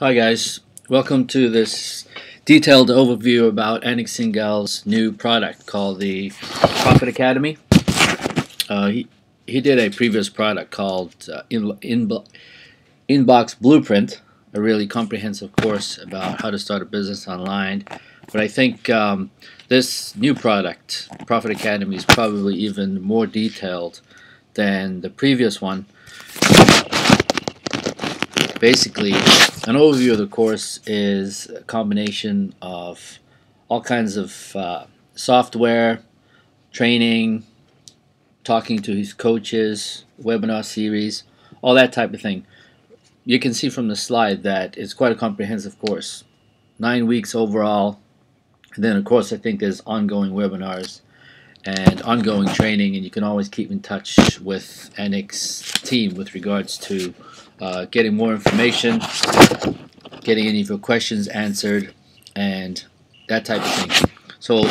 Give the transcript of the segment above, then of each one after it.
Hi guys, welcome to this detailed overview about Anik Singh's new product called the Profit Academy. He did a previous product called Inbox Blueprint, a really comprehensive course about how to start a business online. But I think this new product, Profit Academy, is probably even more detailed than the previous one. Basically, an overview of the course is a combination of all kinds of software, training, talking to his coaches, webinar series, all that type of thing. You can see from the slide that it's quite a comprehensive course. 9 weeks overall. And then, of course, I think there's ongoing webinars and ongoing training, and you can always keep in touch with Anik's team with regards to getting more information, getting any of your questions answered, and that type of thing. So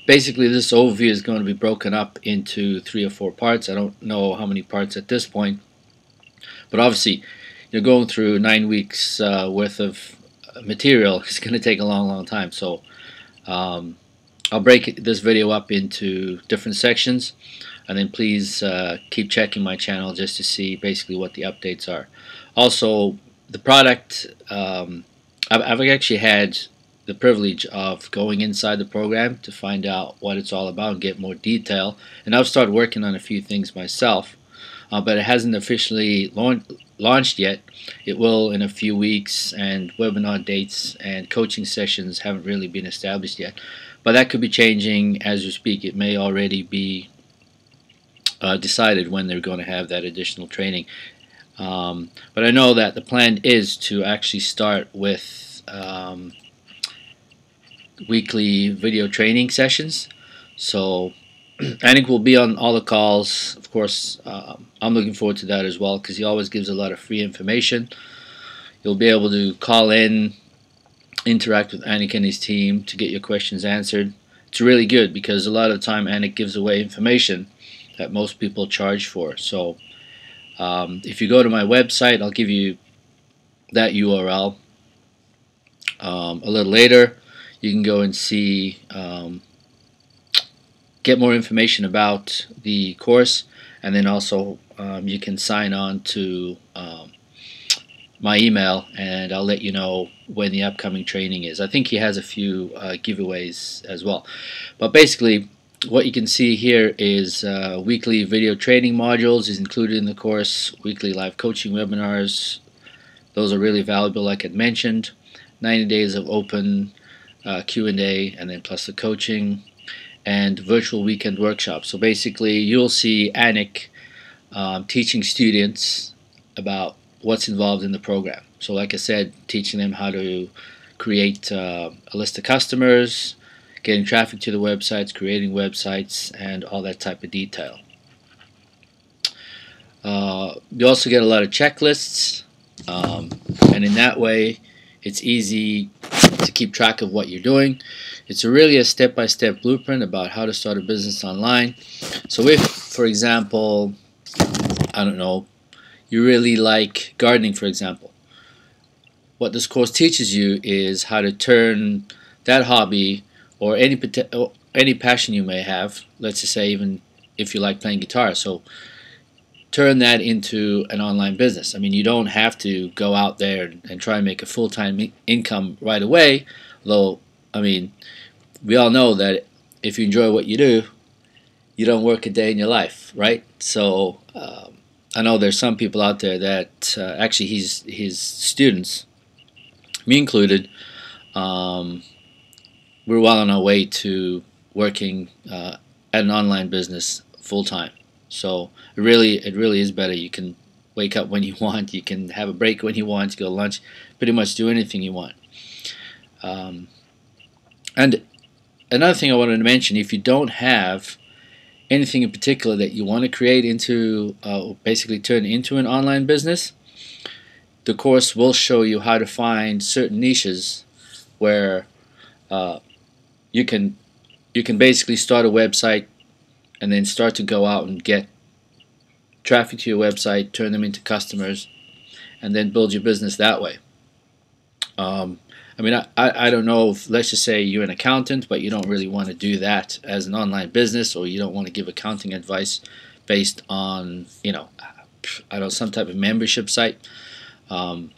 basically this overview is going to be broken up into 3 or 4 parts. I don't know how many parts at this point, but obviously you're going through 9 weeks worth of material. It's going to take a long time. So I'll break this video up into different sections, and then please keep checking my channel just to see basically what the updates are. Also, the product, I've actually had the privilege of going inside the program to find out what it's all about and get more detail, and I've started working on a few things myself, but it hasn't officially launched yet. It will in a few weeks, and webinar dates and coaching sessions haven't really been established yet, but that could be changing as we speak. It may already be decided when they're going to have that additional training. But I know that the plan is to actually start with weekly video training sessions. So Anik will be on all the calls. Of course, I'm looking forward to that as well, because he always gives a lot of free information. You'll be able to call in, interact with Anik and his team to get your questions answered. It's really good because a lot of the time Anik gives away information that most people charge for. So if you go to my website, I'll give you that URL a little later. You can go and see, get more information about the course, and then also you can sign on to my email, and I'll let you know when the upcoming training is. I think he has a few giveaways as well. But basically, what you can see here is weekly video training modules is included in the course, weekly live coaching webinars. Those are really valuable, like I mentioned. 90 days of open Q&A, and then plus the coaching, and virtual weekend workshops. So basically you'll see Anik teaching students about what's involved in the program. So like I said, teaching them how to create a list of customers, getting traffic to the websites, creating websites, and all that type of detail. You also get a lot of checklists, and in that way it's easy to keep track of what you're doing. It's really a step-by-step blueprint about how to start a business online. So if, for example, I don't know, you really like gardening, for example, what this course teaches you is how to turn that hobby or any passion you may have, let's just say even if you like playing guitar, so turn that into an online business. I mean, you don't have to go out there and try and make a full-time income right away, though, I mean, we all know that if you enjoy what you do, you don't work a day in your life, right? So I know there's some people out there that actually his students, me included, we're well on our way to working at an online business full-time. So it really is better. You can wake up when you want, you can have a break when you want, go to lunch, pretty much do anything you want. And another thing I wanted to mention, if you don't have anything in particular that you want to create into, basically turn into an online business, the course will show you how to find certain niches where you can basically start a website and then start to go out and get traffic to your website, turn them into customers, and then build your business that way. I mean, I don't know if, let's just say you're an accountant, but you don't really want to do that as an online business, or you don't want to give accounting advice based on, I don't know, some type of membership site. Of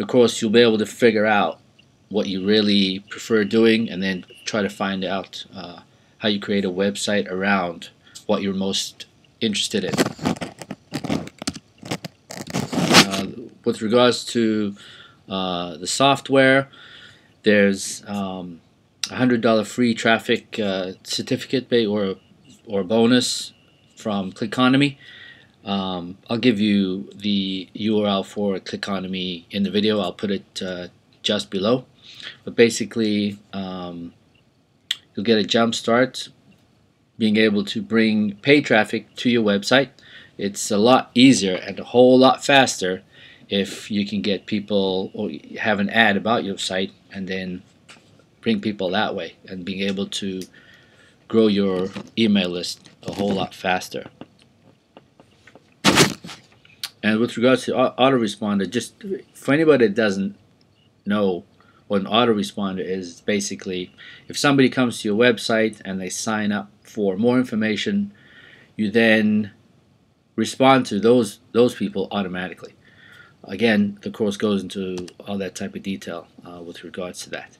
course, you'll be able to figure out what you really prefer doing, and then try to find out how you create a website around what you're most interested in. With regards to the software, there's $100 free traffic certificate or bonus from Clickonomy. I'll give you the URL for Clickonomy in the video. I'll put it just below. But basically, you'll get a jump start being able to bring paid traffic to your website. It's a lot easier and a whole lot faster if you can get people, or have an ad about your site and then bring people that way, and being able to grow your email list a whole lot faster. And with regards to autoresponder, just for anybody that doesn't know what an autoresponder is, basically if somebody comes to your website and they sign up for more information, you then respond to those people automatically. Again, the course goes into all that type of detail with regards to that.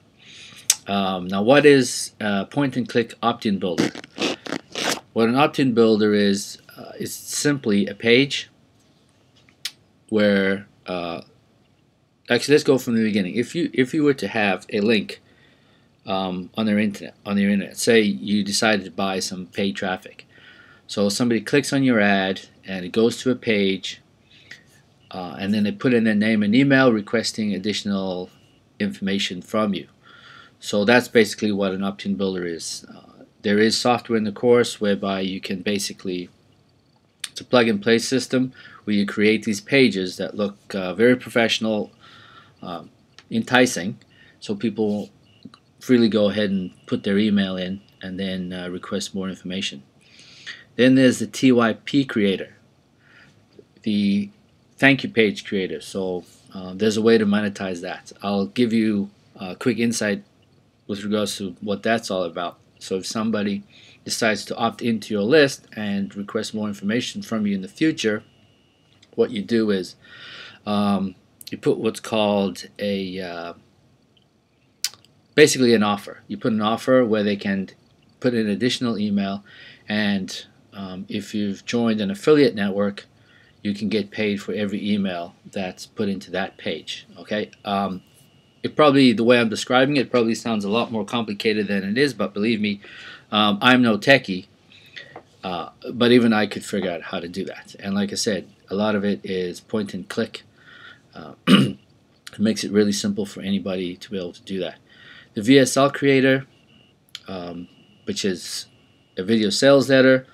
Now, what is point-and-click opt-in builder? What an opt-in builder is simply a page where actually, let's go from the beginning. If you were to have a link on your internet, say you decided to buy some paid traffic, so somebody clicks on your ad and it goes to a page, and then they put in their name and email requesting additional information from you. So that's basically what an opt-in builder is. There is software in the course whereby you can basically, it's a plug-and-play system where you create these pages that look very professional, enticing, so people freely go ahead and put their email in and then request more information. Then there's the T.Y.P creator, the thank you page creator. So there's a way to monetize that. I'll give you a quick insight with regards to what that's all about. So if somebody decides to opt into your list and request more information from you in the future, what you do is you put what's called basically an offer. You put an offer where they can put in additional email, and if you've joined an affiliate network, you can get paid for every email that's put into that page. Okay. It probably, the way I'm describing it, probably sounds a lot more complicated than it is, but believe me, I'm no techie, but even I could figure out how to do that. And like I said, a lot of it is point and click. It makes it really simple for anybody to be able to do that. The VSL Creator, which is a video sales letter.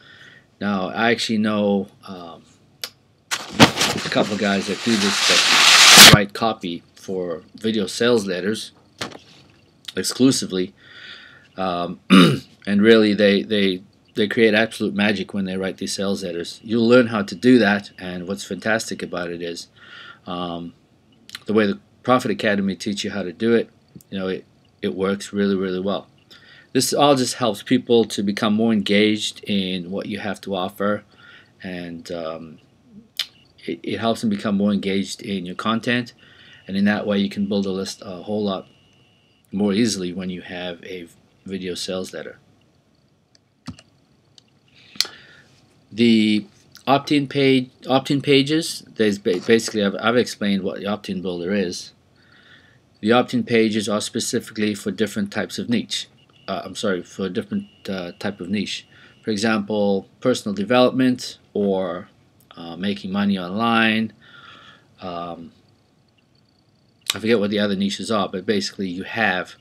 Now, I actually know a couple of guys that do this, that write copy for video sales letters exclusively, and really they create absolute magic when they write these sales letters. You'll learn how to do that, and what's fantastic about it is the way the Profit Academy teach you how to do it. It works really, really well. This all just helps people to become more engaged in what you have to offer, and it helps them become more engaged in your content, and in that way you can build a list a whole lot more easily when you have a video sales letter. The opt-in pages, there's basically, I've explained what the opt-in builder is. The opt-in pages are specifically for different types of niche. For a different type of niche. For example, personal development, or making money online. I forget what the other niches are, but basically you have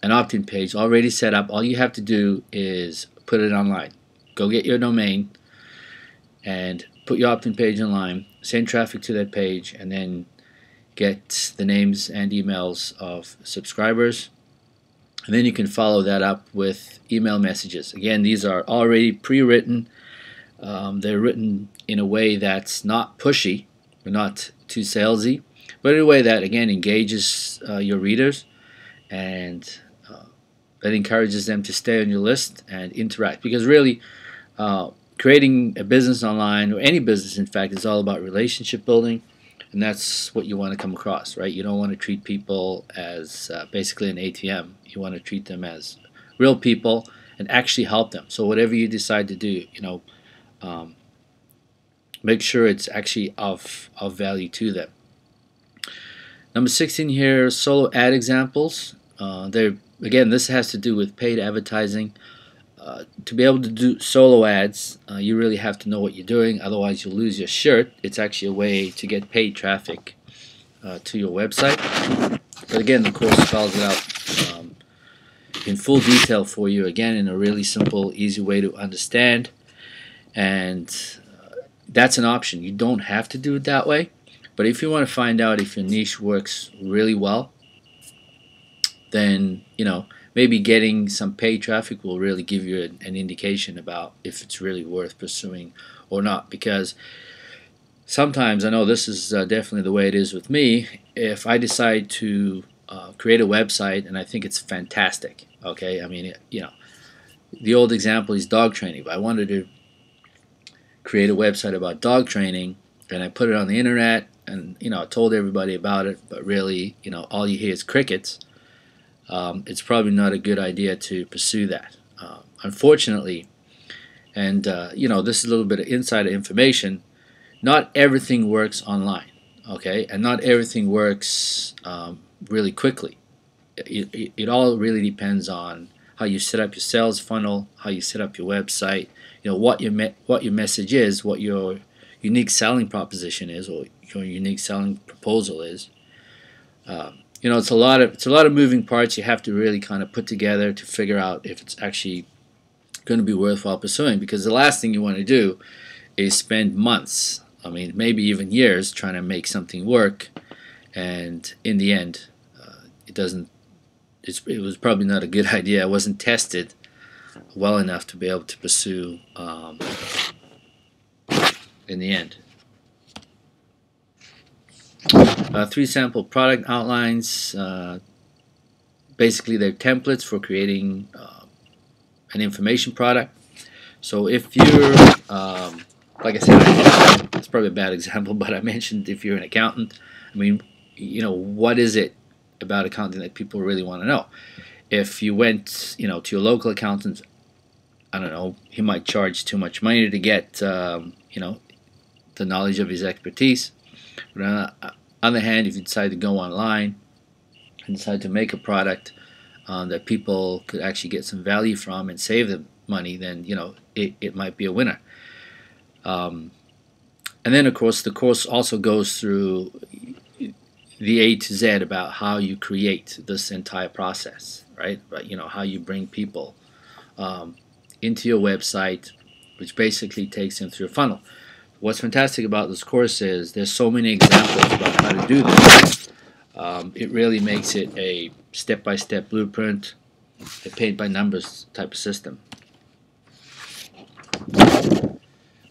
an opt-in page already set up. All you have to do is put it online. Go get your domain and put your opt-in page online, send traffic to that page, and then get the names and emails of subscribers. And then you can follow that up with email messages. Again, these are already pre-written. They're written in a way that's not pushy, or not too salesy. but in a way that again engages your readers, and that encourages them to stay on your list and interact. Because really, creating a business online, or any business in fact, is all about relationship building, and that's what you want to come across, right? You don't want to treat people as basically an ATM. You want to treat them as real people and actually help them. So whatever you decide to do, make sure it's actually of value to them. Number 16 here, solo ad examples. Again, this has to do with paid advertising. To be able to do solo ads, you really have to know what you're doing, otherwise you'll lose your shirt. It's actually a way to get paid traffic to your website. But again, the course spells it out in full detail for you, again in a really simple, easy way to understand. And that's an option. You don't have to do it that way, but if you want to find out if your niche works really well, then maybe getting some paid traffic will really give you an indication about if it's really worth pursuing or not. Because sometimes, I know this is definitely the way it is with me, if I decide to create a website and I think it's fantastic, okay, I mean, the old example is dog training. But I wanted to create a website about dog training, and I put it on the internet, and I told everybody about it, but really, all you hear is crickets. It's probably not a good idea to pursue that, unfortunately. And this is a little bit of insider information. Not everything works online, okay, and not everything works really quickly. It all really depends on how you set up your sales funnel, how you set up your website, what your message is, what your unique selling proposition is, or your unique selling proposal is. It's a lot of moving parts you have to really kind of put together to figure out if it's actually going to be worthwhile pursuing. Because the last thing you want to do is spend months, I mean maybe even years, trying to make something work, and in the end, it was probably not a good idea. It wasn't tested well enough to be able to pursue in the end. 3 sample product outlines. Basically, they're templates for creating an information product. So if you're, like I said, it's probably a bad example, but I mentioned if you're an accountant, I mean, what is it about accounting that people really want to know? If you went, to your local accountant, I don't know, he might charge too much money to get, the knowledge of his expertise. But on the other hand, if you decide to go online and decide to make a product that people could actually get some value from and save them money, then it might be a winner. And then of course the course also goes through the A to Z about how you create this entire process, right? How you bring people into your website, which basically takes them through a funnel. What's fantastic about this course is there's so many examples about how to do this. It really makes it a step-by-step blueprint, a paint-by-numbers type of system.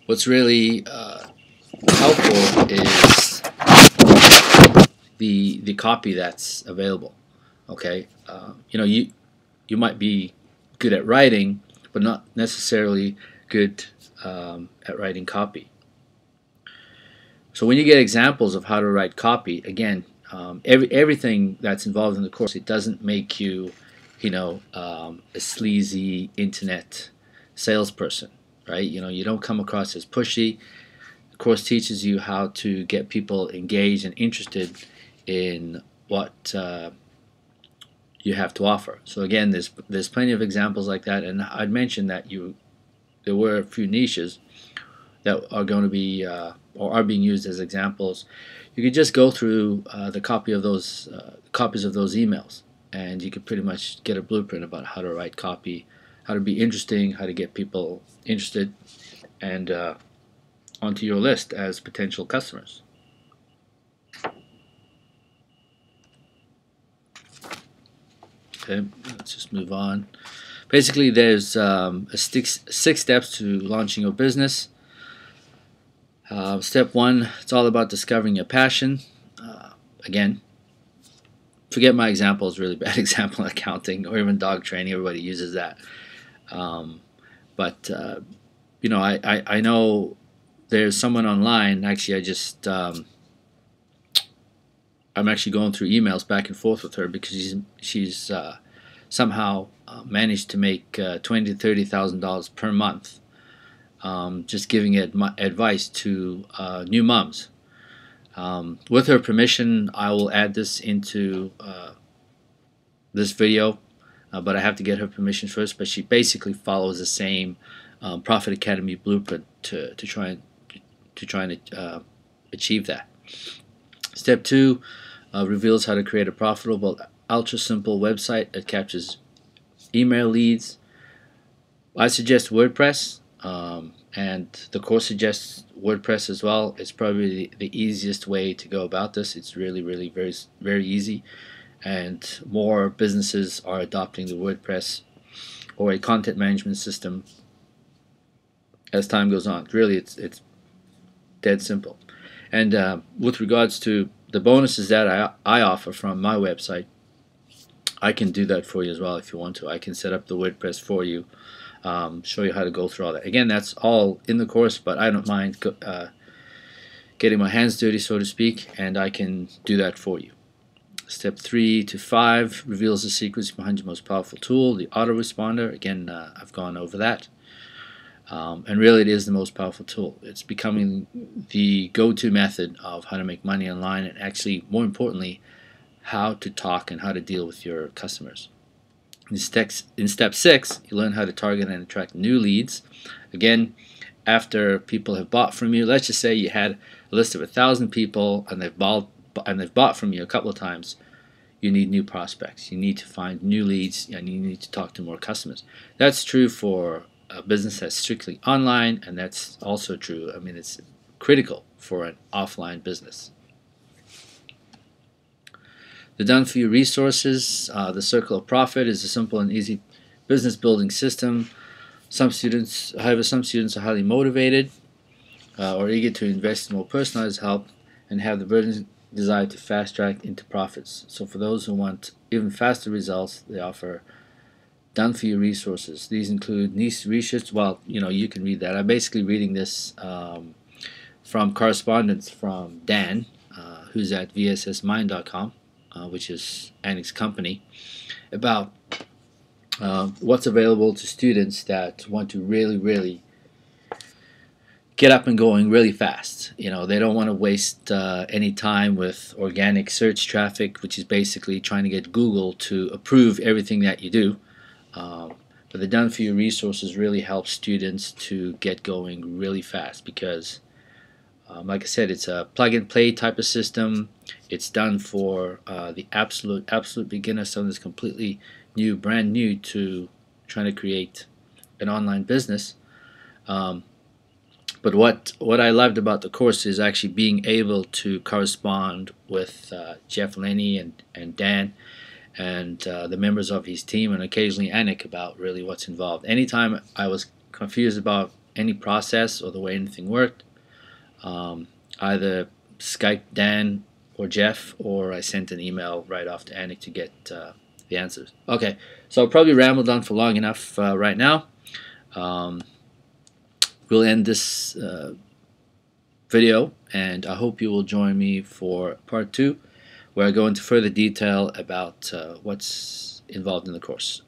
What's really helpful is the copy that's available. Okay, you might be good at writing, but not necessarily good at writing copy. So when you get examples of how to write copy, again, everything that's involved in the course, it doesn't make you, a sleazy internet salesperson, right? You don't come across as pushy. The course teaches you how to get people engaged and interested in what you have to offer. So again, there's plenty of examples like that, and I'd mentioned that there were a few niches that are going to be or are being used as examples. You could just go through the copies of those emails, and you could pretty much get a blueprint about how to write copy, how to be interesting, how to get people interested and onto your list as potential customers. Okay, let's just move on. Basically, there's 6 steps to launching your business. Step 1, it's all about discovering your passion. again, forget my example is a really bad example in accounting or even dog training. Everybody uses that. But you know, I know there's someone online. Actually, I'm actually going through emails back and forth with her because she's somehow managed to make $20,000 to $30,000 per month, just giving advice to new moms. With her permission, I will add this into this video, but I have to get her permission first. But she basically follows the same Profit Academy blueprint to try and achieve that. Step 2 reveals how to create a profitable, ultra simple website that captures email leads. I suggest WordPress, and the course suggests WordPress as well. It's probably the easiest way to go about this. It's really very easy, and more businesses are adopting the WordPress or a content management system as time goes on. Really, it's dead simple. And with regards to the bonuses that I offer from my website, I can do that for you as well if you want to. I can set up the WordPress for you, show you how to go through all that. Again, that's all in the course, but I don't mind getting my hands dirty, so to speak, and I can do that for you. Step 3 to 5 reveals the secrets behind your most powerful tool, the autoresponder. Again, I've gone over that. And really, it is the most powerful tool. It's becoming the go-to method of how to make money online, and actually, more importantly, how to talk and how to deal with your customers. In step 6, you learn how to target and attract new leads. Again, after people have bought from you, let's just say you had a list of 1,000 people and they've bought from you a couple of times. You need new prospects. You need to find new leads, and you need to talk to more customers. That's true for a business that's strictly online, and that's also true. I mean, it's critical for an offline business. The done-for-you resources, the Circle of Profit, is a simple and easy business building system. However, some students are highly motivated or eager to invest in more personalized help and have the burning desire to fast track into profits. So for those who want even faster results, they offer done-for-you resources. These include niche research. Well, you can read that. I'm basically reading this from correspondence from Dan, who's at vssmind.com, which is Anik's company, about what's available to students that want to really get up and going really fast. They don't want to waste any time with organic search traffic, which is basically trying to get Google to approve everything that you do. But the done-for-you resources really help students to get going really fast because, like I said, it's a plug-and-play type of system. It's done for the absolute beginner, someone that's completely new, brand new to trying to create an online business. But what I loved about the course is actually being able to correspond with Jeff Lenny and Dan and the members of his team, and occasionally Anik, about really what's involved. Anytime I was confused about any process or the way anything worked, either Skype Dan or Jeff, or I sent an email right off to Anik to get the answers. Okay, so I'll probably rambled on for long enough right now. We'll end this video, and I hope you will join me for part 2, where I go into further detail about what's involved in the course.